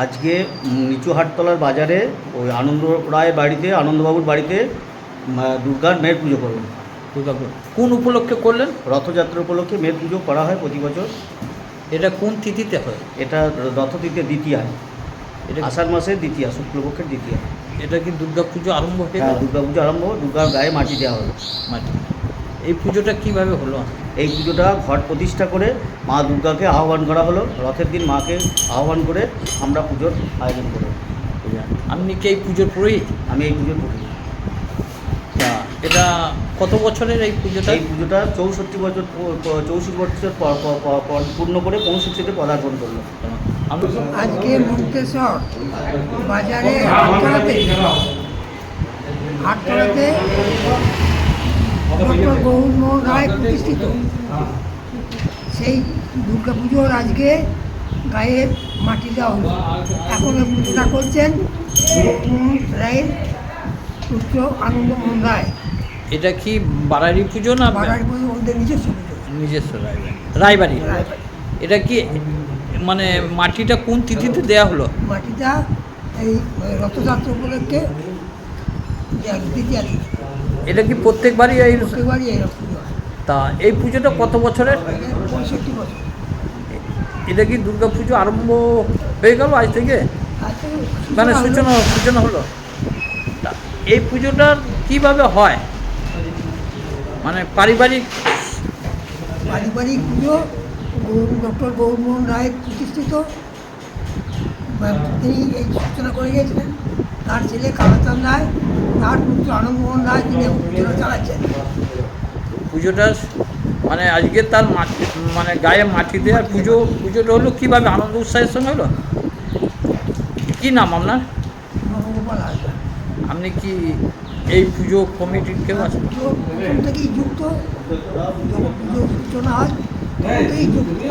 আজকে নিচু হাটতলার বাজারে ওই আনন্দ রায় বাড়িতে, আনন্দবাবুর বাড়িতে দুর্গার মেয়ের পুজো করবেন। দুর্গাপুর কোন উপলক্ষে করলেন? রথযাত্রা উপলক্ষে মেয়ের পুজো করা হয় প্রতি বছর। এটা কোন তিথিতে হয়? এটা রথতিথির দ্বিতীয়া, এটা আষাঢ় মাসের দ্বিতীয়া, শুক্লপক্ষের দ্বিতীয়া। এটা কি দুর্গাপুজো আরম্ভ হয়ে গেল? দুর্গা পুজো আরম্ভ, দুর্গার গায়ে মাটি দেওয়া হলো। মাটি। এই পুজোটা কিভাবে হলো? এই পুজোটা ঘট প্রতিষ্ঠা করে মা দুর্গাকে আহ্বান করা হলো। রথের দিন মাকে আহ্বান করে আমরা পুজোর আয়োজন করি। আপনি কি এই পুজোর পুরোহিত? আমি এই পুজোর পুরোহিত। এটা কত বছরের এই পুজোটা? এই পুজোটা 64 বছর পূর্ণ করে 65তে পদার্পণ করলো। আজকে মন্তেশ্বর বাজারে হাটতলাতে ডক্টর গৌরমোহন রায় প্রতিষ্ঠিত সেই দুর্গাপুজোর আজকে গায়ের মাটি দেওয়া হলো। এখন এই পুজোটা করছেন রায়ের পুত্র আনন্দমোহন রায়। এটা কি বাড়ারি পুজো না? বাড়ারি পুজো ওদের নিজস্ব পুজো, নিজস্ব রায়বাড়ি। এটা কি মানে মাটিটা কোন তিথিতে দেওয়া হলো? মাটিটা এই রথযাত্রা উপলক্ষে দ্বিতীয় দিন। এটা কি প্রত্যেকবারই এই প্রত্যেকবারই এইরকম পুজো হয়। তা এই পুজোটা কত বছরের? 65 বছর। এটা কি দুর্গা পুজো আরম্ভ হয়ে গেল আজ থেকে? মানে সূচনা হলো। তা এই পুজোটা কিভাবে হয়? মানে পারিবারিক পুজো। ডক্টর গৌরমোহন রায় প্রতিষ্ঠিত, তিনি এই সূচনা করে গিয়েছিলেন। তার ছেলে কালাচাঁদ রায়, তার পুত্র আনন্দমোহন রায়, তিনি পুজোটা চালাচ্ছেন। পুজোটা মানে আজকে তার মাটি মানে গায়ে মাটি দেওয়ার পুজোটা হলো কীভাবে আনন্দ উৎসাহের সঙ্গে হলো? কী নাম আপনার? নবগোপাল হাজরা। আপনি কি এই পুজো কমিটির কেউ আছেন? প্রথম থেকেই যুক্ত, পুজো সূচনা হয় তখন থেকেই যুক্ত।